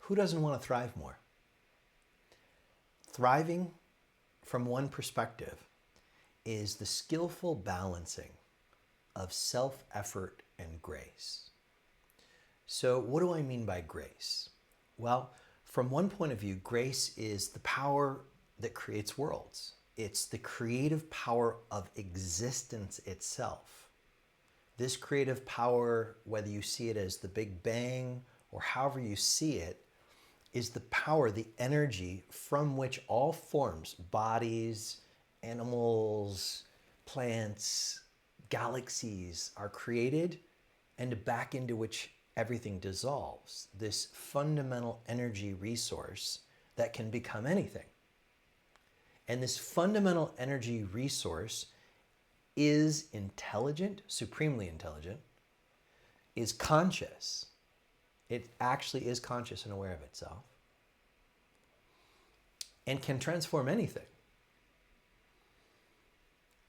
Who doesn't want to thrive more? Thriving, from one perspective, is the skillful balancing of self-effort and grace. So what do I mean by grace? Well, from one point of view, grace is the power that creates worlds. It's the creative power of existence itself. This creative power, whether you see it as the Big Bang or however you see it, is the power, the energy from which all forms, bodies, animals, plants, galaxies are created, and back into which everything dissolves. This fundamental energy resource that can become anything. And this fundamental energy resource is intelligent, supremely intelligent, is conscious. It actually is conscious and aware of itself, and can transform anything.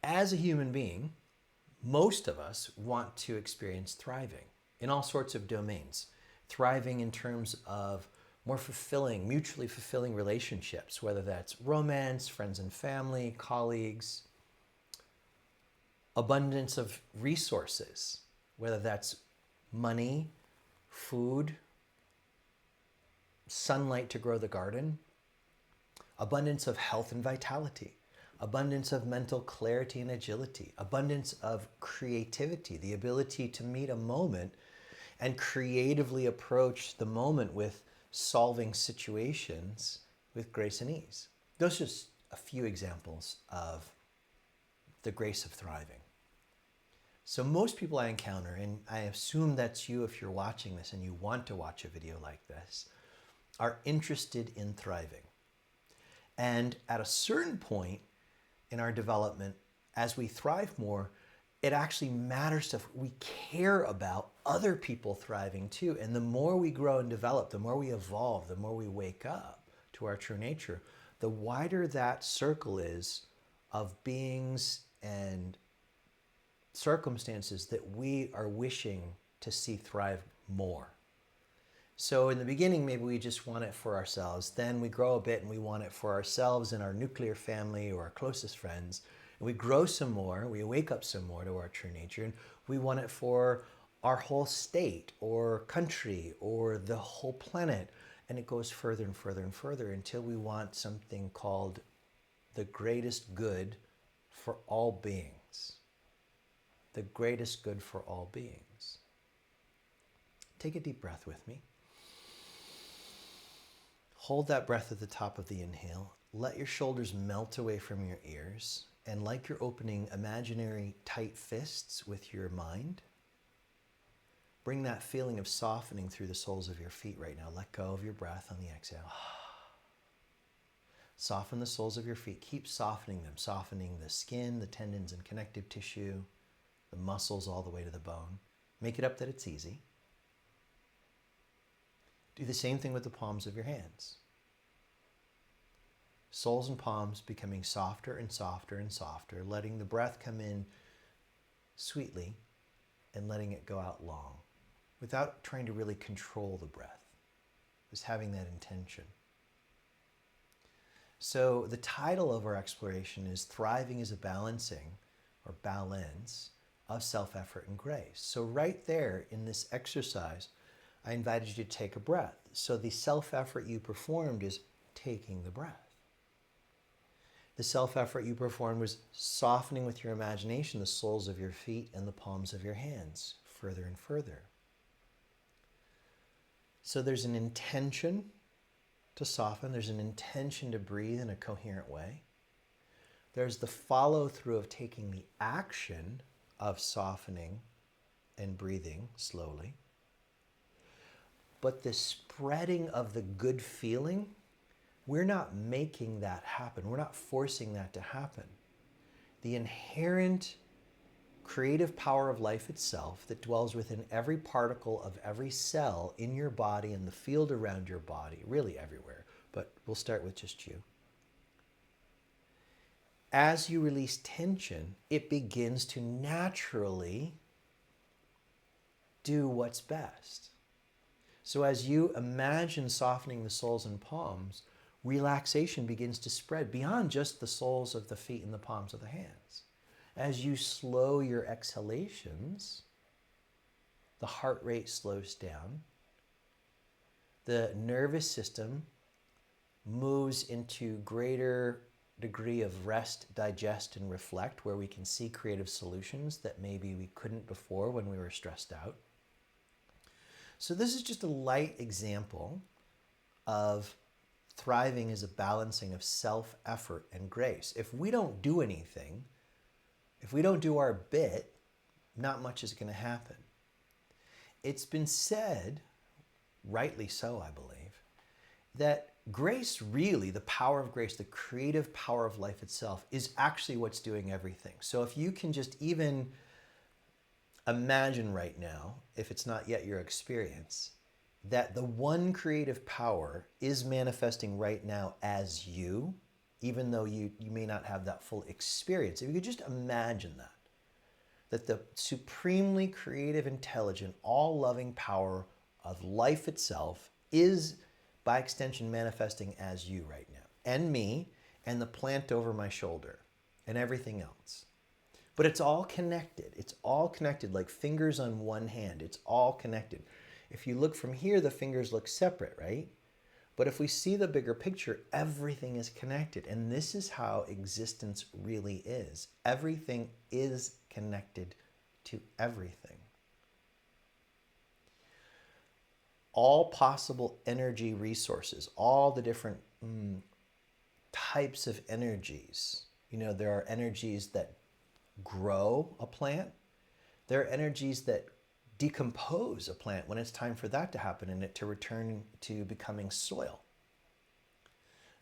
As a human being, most of us want to experience thriving in all sorts of domains. Thriving in terms of more fulfilling, mutually fulfilling relationships, whether that's romance, friends and family, colleagues. Abundance of resources, whether that's money, food, sunlight to grow the garden. Abundance of health and vitality. Abundance of mental clarity and agility. Abundance of creativity, the ability to meet a moment and creatively approach the moment with solving situations with grace and ease. Those are just a few examples of the grace of thriving. So most people I encounter, and I assume that's you if you're watching this and you want to watch a video like this, are interested in thriving. And at a certain point in our development, as we thrive more, it actually matters to, we care about other people thriving too. And the more we grow and develop, the more we evolve, the more we wake up to our true nature, the wider that circle is of beings and circumstances that we are wishing to see thrive more. So in the beginning, maybe we just want it for ourselves. Then we grow a bit and we want it for ourselves and our nuclear family or our closest friends. And we grow some more, we wake up some more to our true nature, and we want it for our whole state or country or the whole planet. And it goes further and further and further until we want something called the greatest good for all beings. The greatest good for all beings. Take a deep breath with me. Hold that breath at the top of the inhale. Let your shoulders melt away from your ears. And like you're opening imaginary tight fists with your mind, bring that feeling of softening through the soles of your feet right now. Let go of your breath on the exhale. Soften the soles of your feet. Keep softening them, softening the skin, the tendons and connective tissue, the muscles all the way to the bone. Make it up that it's easy. Do the same thing with the palms of your hands. Soles and palms becoming softer and softer and softer, letting the breath come in sweetly and letting it go out long without trying to really control the breath, just having that intention. So the title of our exploration is Thriving is a Balancing or Balance of Self-Effort and Grace. So right there in this exercise, I invited you to take a breath. So the self-effort you performed is taking the breath. The self-effort you performed was softening with your imagination the soles of your feet and the palms of your hands further and further. So there's an intention to soften. There's an intention to breathe in a coherent way. There's the follow-through of taking the action of softening and breathing slowly. But the spreading of the good feeling, we're not making that happen. We're not forcing that to happen. The inherent creative power of life itself that dwells within every particle of every cell in your body and the field around your body, really everywhere, but we'll start with just you. As you release tension, it begins to naturally do what's best. So as you imagine softening the soles and palms, relaxation begins to spread beyond just the soles of the feet and the palms of the hands. As you slow your exhalations, the heart rate slows down, the nervous system moves into greater degree of rest, digest, and reflect, where we can see creative solutions that maybe we couldn't before when we were stressed out. So this is just a light example of thriving as a balancing of self-effort and grace. If we don't do anything, if we don't do our bit, not much is going to happen. It's been said, rightly so, I believe, that grace, really, the power of grace, the creative power of life itself, is actually what's doing everything. So if you can just even imagine right now, if it's not yet your experience, that the one creative power is manifesting right now as you, even though you may not have that full experience. If you could just imagine that the supremely creative, intelligent, all-loving power of life itself is, by extension, manifesting as you right now, and me, and the plant over my shoulder, and everything else. But it's all connected. It's all connected like fingers on one hand. It's all connected. If you look from here, the fingers look separate, right? But if we see the bigger picture, everything is connected. And this is how existence really is. Everything is connected to everything. All possible energy resources, all the different types of energies. You know, there are energies that grow a plant. There are energies that decompose a plant when it's time for that to happen and it to return to becoming soil.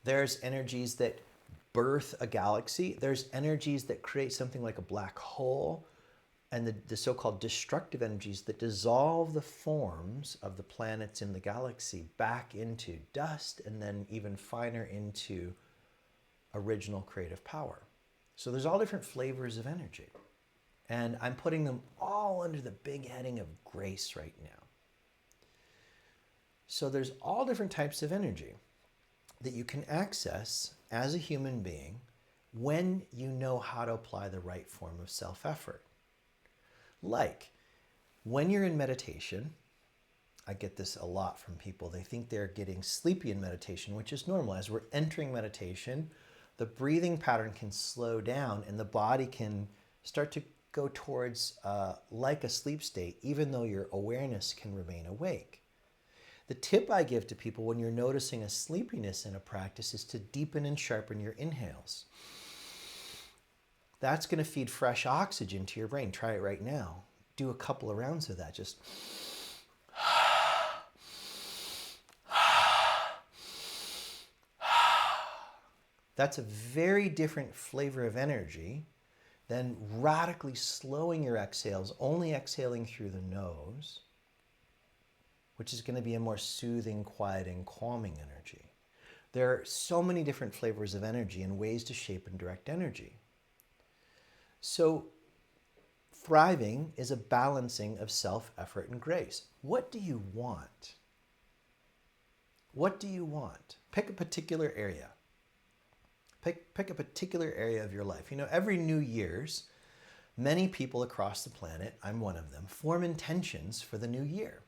There's energies that birth a galaxy. There's energies that create something like a black hole, and the so-called destructive energies that dissolve the forms of the planets in the galaxy back into dust, and then even finer into original creative power. So there's all different flavors of energy. And I'm putting them all under the big heading of grace right now. So there's all different types of energy that you can access as a human being when you know how to apply the right form of self-effort. Like when you're in meditation, I get this a lot from people. They think they're getting sleepy in meditation, which is normal. As we're entering meditation, the breathing pattern can slow down and the body can start to go towards like a sleep state, even though your awareness can remain awake. The tip I give to people when you're noticing a sleepiness in a practice is to deepen and sharpen your inhales. That's going to feed fresh oxygen to your brain. Try it right now. Do a couple of rounds of that. Just that's a very different flavor of energy than radically slowing your exhales, only exhaling through the nose, which is going to be a more soothing, quieting, calming energy. There are so many different flavors of energy and ways to shape and direct energy. So thriving is a balancing of self-effort and grace. What do you want? What do you want? Pick a particular area. Pick a particular area of your life. You know, every New Year's, many people across the planet, I'm one of them, form intentions for the new year.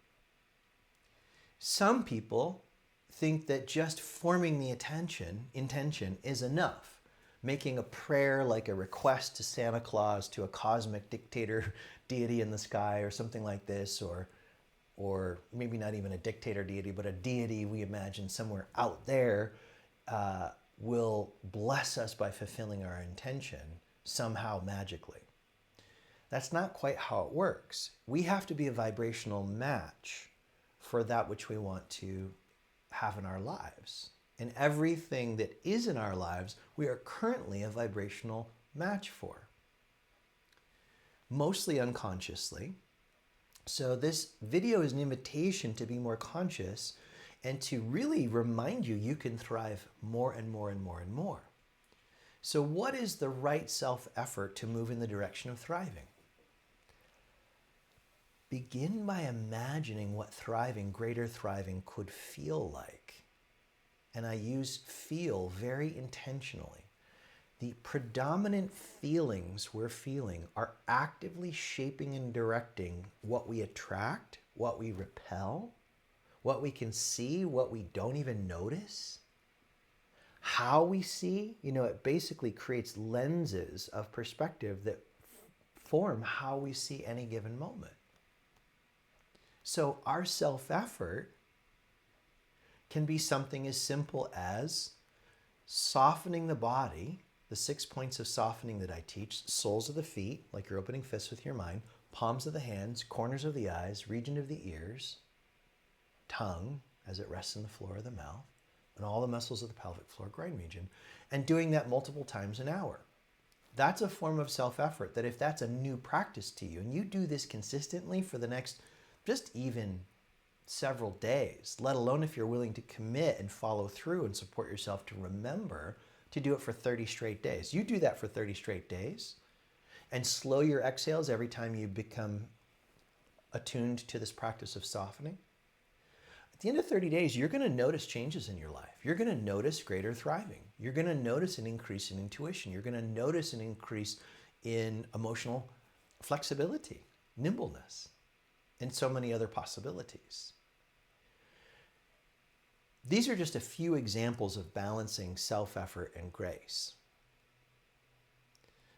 Some people think that just forming the intention is enough. Making a prayer like a request to Santa Claus, to a cosmic dictator deity in the sky or something like this, or maybe not even a dictator deity, but a deity we imagine somewhere out there will bless us by fulfilling our intention somehow magically. That's not quite how it works. We have to be a vibrational match for that which we want to have in our lives. And everything that is in our lives, we are currently a vibrational match for. Mostly unconsciously. So this video is an invitation to be more conscious and to really remind you you can thrive more and more and more and more. So what is the right self-effort to move in the direction of thriving? begin by imagining what thriving, greater thriving could feel like. And I use feel very intentionally. The predominant feelings we're feeling are actively shaping and directing what we attract, what we repel, what we can see, what we don't even notice, how we see. It basically creates lenses of perspective that form how we see any given moment. So our self-effort can be something as simple as softening the body, the 6 points of softening that I teach: soles of the feet, like you're opening fists with your mind, palms of the hands, corners of the eyes, region of the ears, tongue as it rests in the floor of the mouth, and all the muscles of the pelvic floor groin region, and doing that multiple times an hour. That's a form of self-effort that, if that's a new practice to you and you do this consistently for the next just even several days, let alone if you're willing to commit and follow through and support yourself to remember to do it for 30 straight days. You do that for 30 straight days and slow your exhales every time you become attuned to this practice of softening. At the end of 30 days, you're going to notice changes in your life. You're going to notice greater thriving. You're going to notice an increase in intuition. You're going to notice an increase in emotional flexibility, nimbleness, and so many other possibilities. These are just a few examples of balancing self-effort and grace.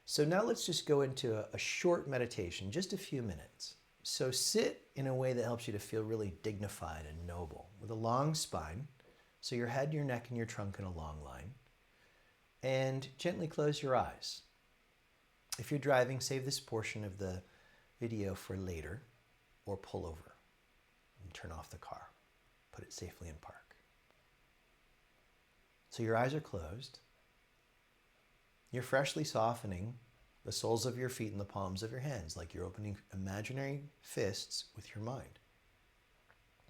So now let's just go into a short meditation, just a few minutes. So sit in a way that helps you to feel really dignified and noble, with a long spine, so your head, your neck, and your trunk in a long line, and gently close your eyes. If you're driving, save this portion of the video for later, or pull over and turn off the car. Put it safely in park. So your eyes are closed. You're freshly softening the soles of your feet and the palms of your hands, like you're opening imaginary fists with your mind.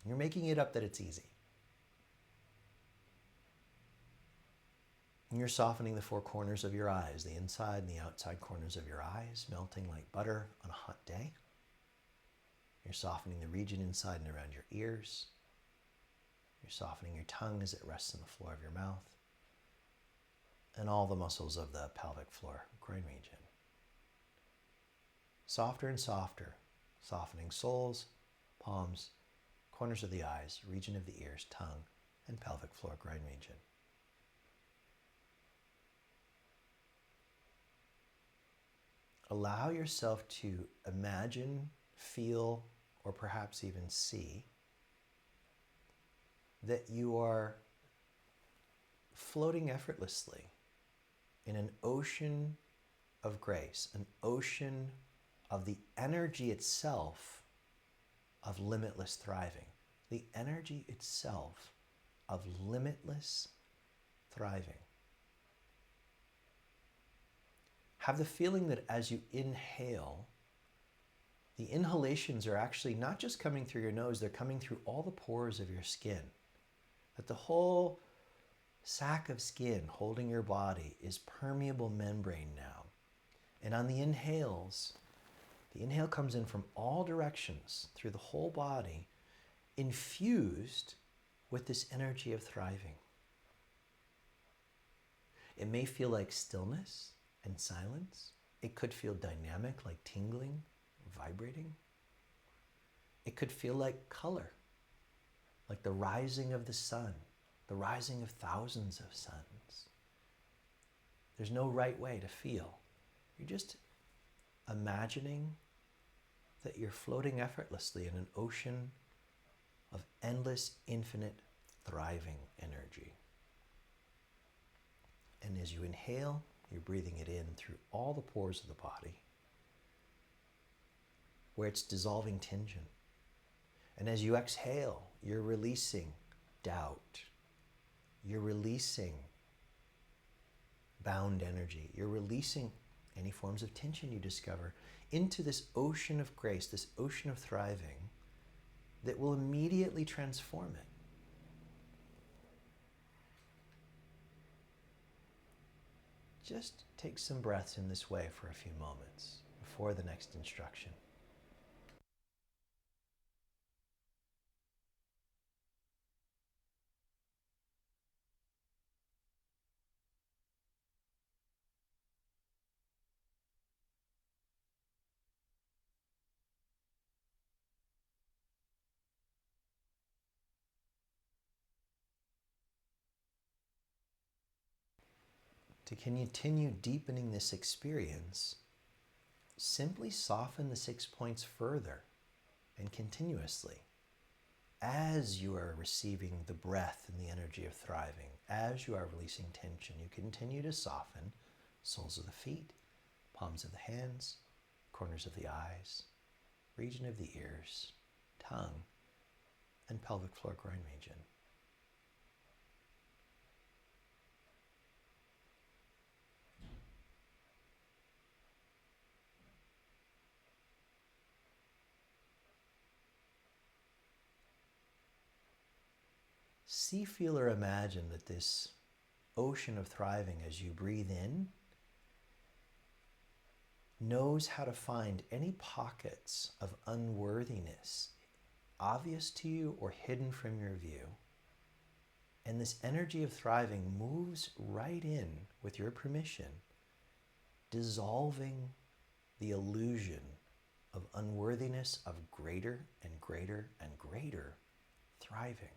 You're making it up that it's easy. And you're softening the four corners of your eyes, the inside and the outside corners of your eyes, melting like butter on a hot day. You're softening the region inside and around your ears. You're softening your tongue as it rests on the floor of your mouth, and all the muscles of the pelvic floor groin region. Softer and softer, softening soles, palms, corners of the eyes, region of the ears, tongue, and pelvic floor groin region. Allow yourself to imagine, feel, or perhaps even see that you are floating effortlessly in an ocean of grace, an ocean of the energy itself of limitless thriving, the energy itself of limitless thriving. Have the feeling that as you inhale, the inhalations are actually not just coming through your nose, they're coming through all the pores of your skin. That the whole sac of skin holding your body is permeable membrane now. And on the inhales, the inhale comes in from all directions through the whole body, infused with this energy of thriving. It may feel like stillness and silence. It could feel dynamic, like tingling, vibrating. It could feel like color, like the rising of the sun, the rising of thousands of suns. There's no right way to feel. You're just imagining that you're floating effortlessly in an ocean of endless, infinite, thriving energy. And as you inhale, you're breathing it in through all the pores of the body, where it's dissolving tension. And as you exhale, you're releasing doubt. You're releasing bound energy. You're releasing any forms of tension you discover into this ocean of grace, this ocean of thriving that will immediately transform it. Just take some breaths in this way for a few moments before the next instruction. To continue deepening this experience, simply soften the 6 points further and continuously. As you are receiving the breath and the energy of thriving, as you are releasing tension, you continue to soften soles of the feet, palms of the hands, corners of the eyes, region of the ears, tongue, and pelvic floor groin region. See, feel, or imagine that this ocean of thriving, as you breathe in, knows how to find any pockets of unworthiness, obvious to you or hidden from your view. And this energy of thriving moves right in with your permission, dissolving the illusion of unworthiness of greater and greater and greater thriving.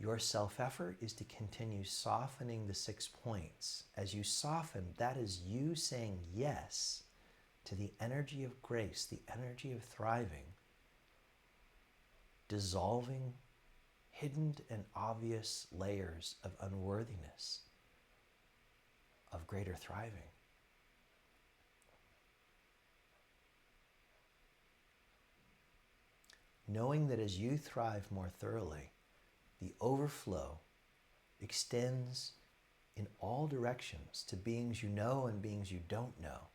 Your self-effort is to continue softening the 6 points. As you soften, that is you saying yes to the energy of grace, the energy of thriving, dissolving hidden and obvious layers of unworthiness, of greater thriving. Knowing that as you thrive more thoroughly, the overflow extends in all directions to beings you know and beings you don't know,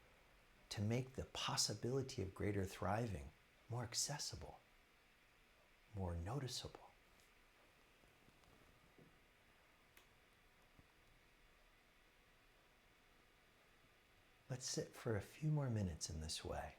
to make the possibility of greater thriving more accessible, more noticeable. Let's sit for a few more minutes in this way.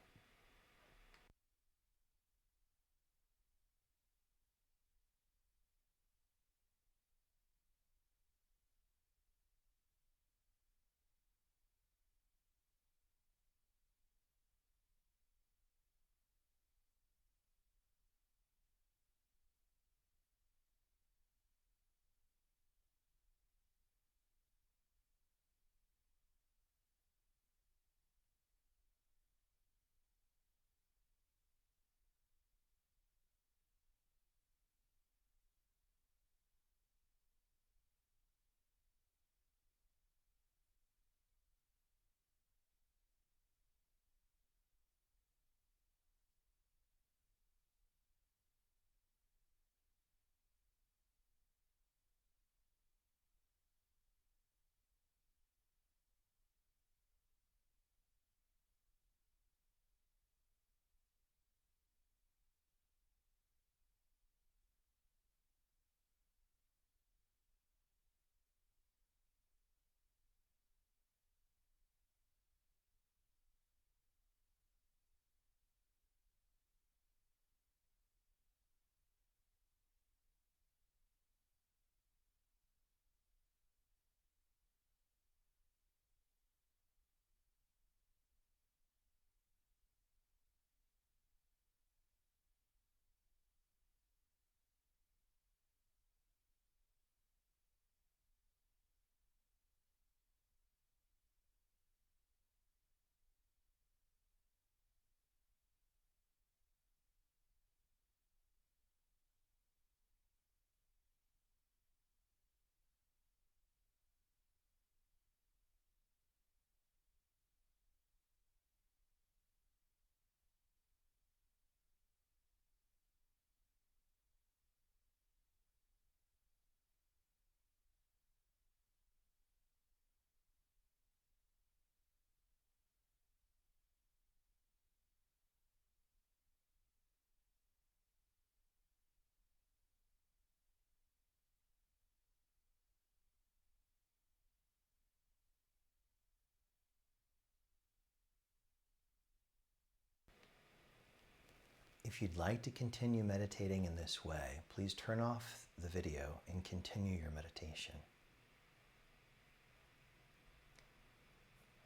If you'd like to continue meditating in this way, please turn off the video and continue your meditation.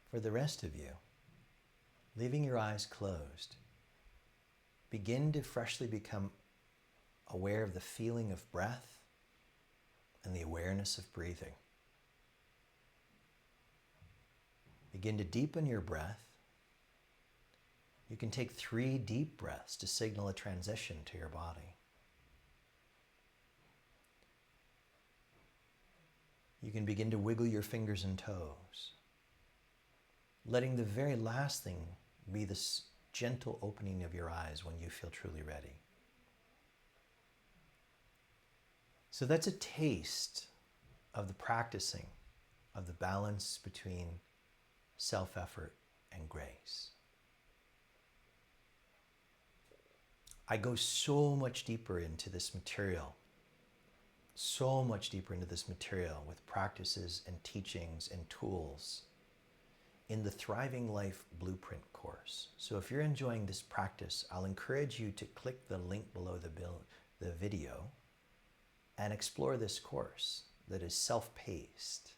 For the rest of you, leaving your eyes closed, begin to freshly become aware of the feeling of breath and the awareness of breathing. Begin to deepen your breath. You can take 3 deep breaths to signal a transition to your body. You can begin to wiggle your fingers and toes, letting the very last thing be this gentle opening of your eyes when you feel truly ready. So that's a taste of the practicing of the balance between self-effort and grace. I go so much deeper into this material, with practices and teachings and tools in the Thriving Life Blueprint course. So if you're enjoying this practice, I'll encourage you to click the link below the video and explore this course that is self-paced.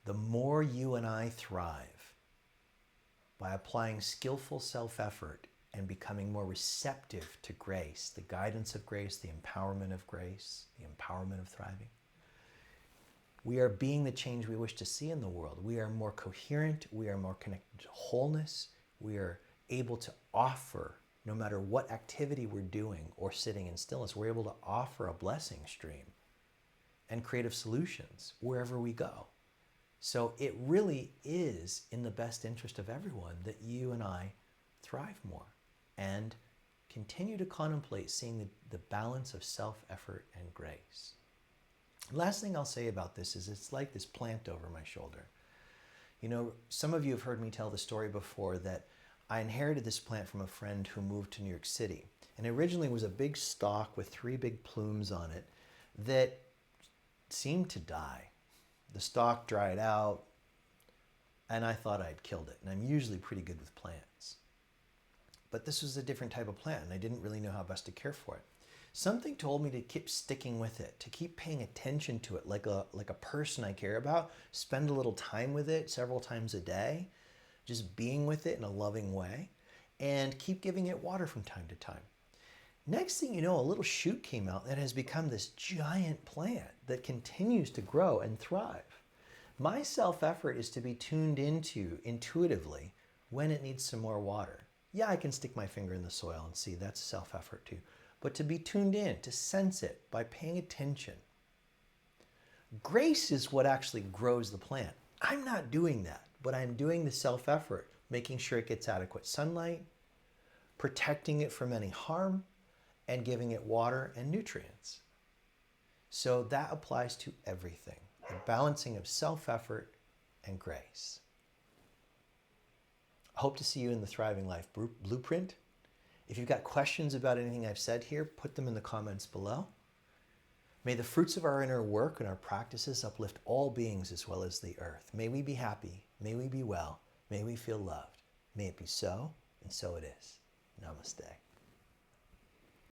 The more you and I thrive by applying skillful self-effort and becoming more receptive to grace, the guidance of grace, the empowerment of grace, the empowerment of thriving, we are being the change we wish to see in the world. We are more coherent, we are more connected to wholeness, we are able to offer, no matter what activity we're doing or sitting in stillness, we're able to offer a blessing stream and creative solutions wherever we go. So it really is in the best interest of everyone that you and I thrive more and continue to contemplate seeing the balance of self-effort and grace. Last thing I'll say about this is it's like this plant over my shoulder. You know, some of you have heard me tell the story before that I inherited this plant from a friend who moved to New York City. And originally it was a big stalk with 3 big plumes on it that seemed to die. The stalk dried out, and I thought I'd killed it. And I'm usually pretty good with plants. But this was a different type of plant, and I didn't really know how best to care for it. Something told me to keep sticking with it, to keep paying attention to it like a person I care about, spend a little time with it several times a day, just being with it in a loving way, and keep giving it water from time to time. Next thing you know, a little shoot came out that has become this giant plant that continues to grow and thrive. My self-effort is to be tuned into intuitively when it needs some more water. Yeah, I can stick my finger in the soil and see that's self-effort too. But to be tuned in, to sense it by paying attention. Grace is what actually grows the plant. I'm not doing that, but I'm doing the self-effort, making sure it gets adequate sunlight, protecting it from any harm, and giving it water and nutrients. So that applies to everything, the balancing of self-effort and grace. I hope to see you in the Thriving Life Blueprint. If you've got questions about anything I've said here, put them in the comments below. May the fruits of our inner work and our practices uplift all beings as well as the earth. May we be happy, may we be well, may we feel loved. May it be so, and so it is. Namaste.